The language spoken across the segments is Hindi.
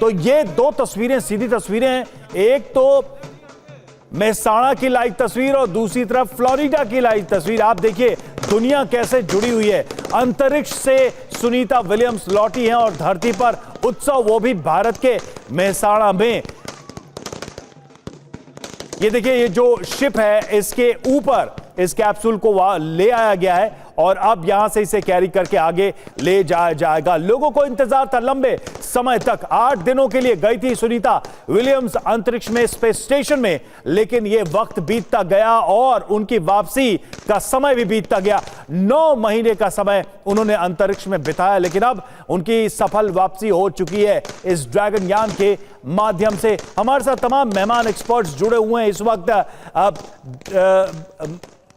तो ये दो तस्वीरें सीधी तस्वीरें हैं, एक तो मेहसाणा की लाइव तस्वीर और दूसरी तरफ फ्लोरिडा की लाइव तस्वीर। आप देखिए दुनिया कैसे जुड़ी हुई है। अंतरिक्ष से सुनीता विलियम्स लौटी हैं और धरती पर उत्सव, वो भी भारत के मेहसाणा में। ये देखिए, ये जो शिप है इसके ऊपर इस कैप्सूल को ले आया गया है और अब यहां से इसे कैरी करके आगे ले जाया जाएगा। लोगों को इंतजार था लंबे समय तक, 8 दिनों के लिए गई थी सुनीता विलियम्स अंतरिक्ष में, स्पेस स्टेशन में, लेकिन यह वक्त बीतता गया और उनकी वापसी का समय भी बीतता गया। 9 महीने का समय उन्होंने अंतरिक्ष में बिताया, लेकिन अब उनकी सफल वापसी हो चुकी है इस ड्रैगन यान के माध्यम से। हमारे साथ तमाम मेहमान एक्सपर्ट्स जुड़े हुए हैं इस वक्त।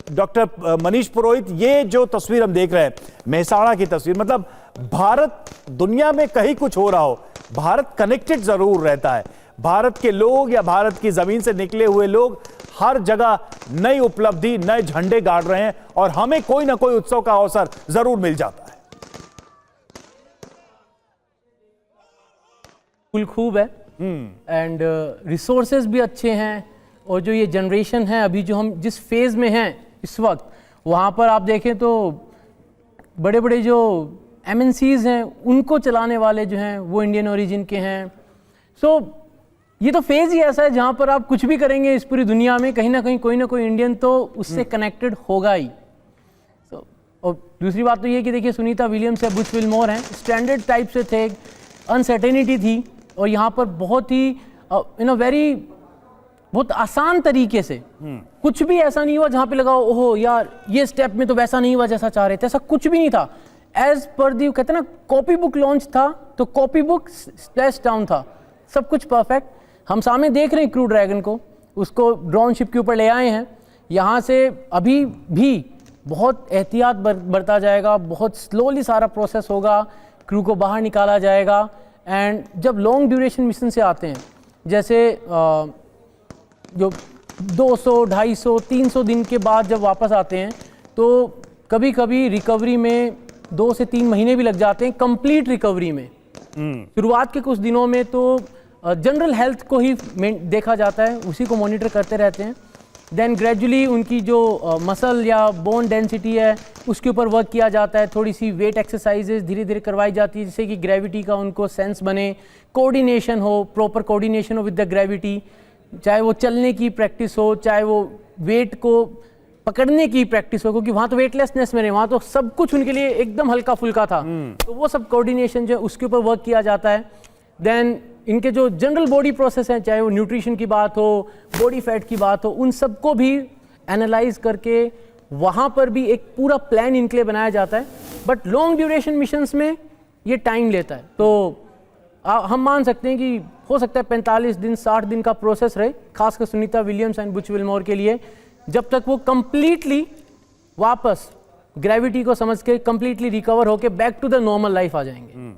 डॉक्टर मनीष पुरोहित, ये जो तस्वीर हम देख रहे हैं मेहसाणा की तस्वीर, मतलब भारत, दुनिया में कहीं कुछ हो रहा हो, भारत कनेक्टेड जरूर रहता है। भारत के लोग या भारत की जमीन से निकले हुए लोग हर जगह नई उपलब्धि, नए झंडे गाड़ रहे हैं और हमें कोई ना कोई उत्सव का अवसर जरूर मिल जाता है। फुल खूब है एंड रिसोर्सेज भी अच्छे हैं, और जो ये जनरेशन है अभी जो हम जिस फेज में हैं इस वक्त, वहाँ पर आप देखें तो बड़े बड़े जो MNCs हैं उनको चलाने वाले जो हैं वो इंडियन ओरिजिन के हैं। सो ये तो फेज़ ही ऐसा है जहाँ पर आप कुछ भी करेंगे इस पूरी दुनिया में कहीं ना कोई इंडियन तो उससे कनेक्टेड होगा ही। सो और दूसरी बात तो ये कि देखिए सुनीता विलियम्स या बुच विलमोर हैं, स्टैंडर्ड टाइप से थे, अनसर्टेनिटी थी, और यहाँ पर बहुत ही बहुत आसान तरीके से, कुछ भी ऐसा नहीं हुआ जहां पे लगा ओहो यार ये स्टेप में तो वैसा नहीं हुआ जैसा चाह रहे थे, ऐसा कुछ भी नहीं था। एज पर दी कहते हैं ना, कॉपी बुक लॉन्च था तो कॉपी बुक स्प्लैश डाउन था, सब कुछ परफेक्ट। हम सामने देख रहे हैं क्रू ड्रैगन को, उसको ड्रोन शिप के ऊपर ले आए हैं। यहाँ से अभी भी बहुत एहतियात बरता जाएगा, बहुत स्लोली सारा प्रोसेस होगा, क्रू को बाहर निकाला जाएगा। एंड जब लॉन्ग ड्यूरेशन मिशन से आते हैं, जैसे जो 200, 250, 300 दिन के बाद जब वापस आते हैं तो कभी कभी रिकवरी में 2 से 3 महीने भी लग जाते हैं, कंप्लीट रिकवरी में। शुरुआत के कुछ दिनों में तो जनरल हेल्थ को ही देखा जाता है, उसी को मॉनिटर करते रहते हैं। देन ग्रेजुअली उनकी जो मसल या बोन डेंसिटी है उसके ऊपर वर्क किया जाता है, थोड़ी सी वेट एक्सरसाइजेज धीरे धीरे करवाई जाती है जिससे कि ग्रेविटी का उनको सेंस बने, कोऑर्डिनेशन हो, प्रॉपर कोऑर्डिनेशन हो विद द ग्रेविटी, चाहे वो चलने की प्रैक्टिस हो, चाहे वो वेट को पकड़ने की प्रैक्टिस हो, क्योंकि वहाँ तो वेटलेसनेस में रहे, वहाँ तो सब कुछ उनके लिए एकदम हल्का फुल्का था। तो वो सब कोऑर्डिनेशन जो है उसके ऊपर वर्क किया जाता है। देन इनके जो जनरल बॉडी प्रोसेस हैं, चाहे वो न्यूट्रिशन की बात हो, बॉडी फैट की बात हो, उन सबको भी एनालाइज करके वहाँ पर भी एक पूरा प्लान इनके लिए बनाया जाता है। बट लॉन्ग ड्यूरेशन मिशंस में ये टाइम लेता है, तो हम मान सकते हैं कि हो सकता है 45 दिन 60 दिन का प्रोसेस रहे, खासकर Sunita Williams and Butch Wilmore के लिए, जब तक वो कंप्लीटली वापस ग्रेविटी को समझ के कंप्लीटली रिकवर होके back to the normal life आ जाएंगे।